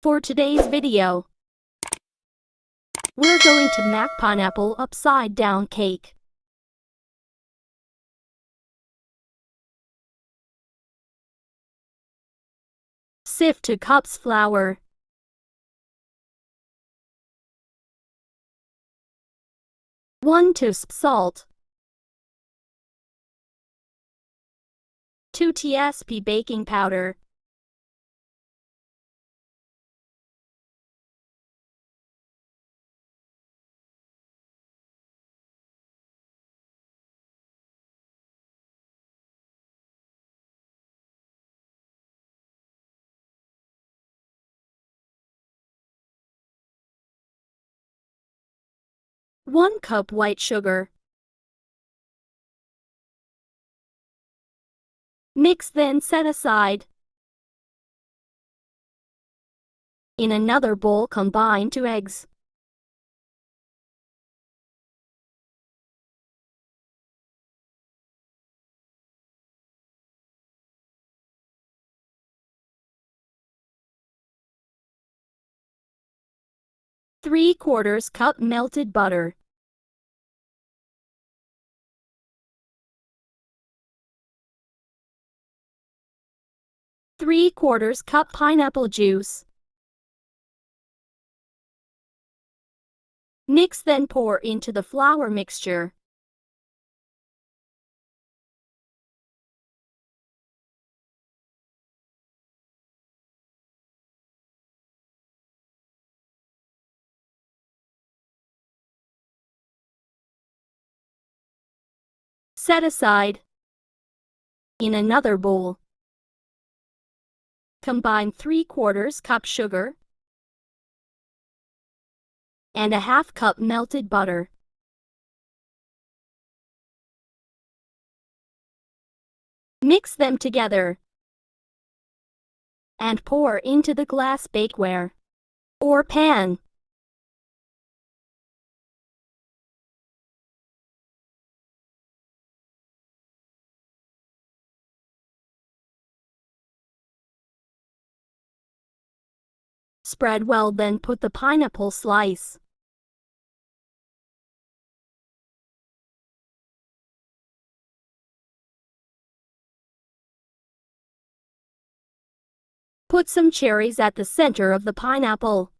For today's video, we're going to make pineapple upside down cake. Sift 2 cups flour, 1 teaspoon salt, 2 tsp baking powder, 1 cup white sugar. Mix then set aside. In another bowl, combine 2 eggs. Three-quarters cup melted butter. Three-quarters cup pineapple juice. Mix then pour into the flour mixture. Set aside. In another bowl, combine 3/4 cup sugar and a half cup melted butter. Mix them together and pour into the glass bakeware or pan. Spread well, then put the pineapple slice. Put some cherries at the center of the pineapple.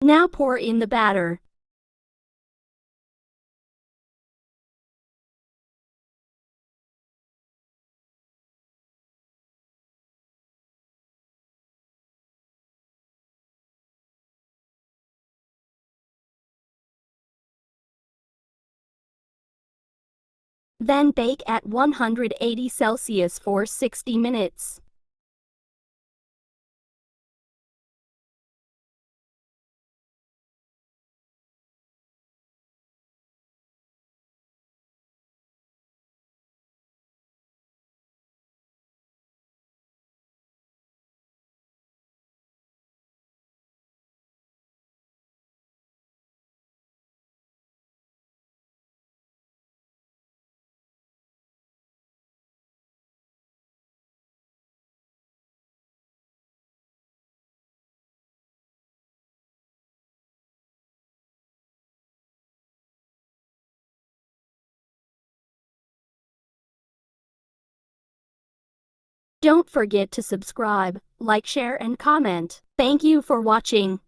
Now pour in the batter. Then bake at 180 Celsius for 60 minutes. Don't forget to subscribe, like, share and comment. Thank you for watching.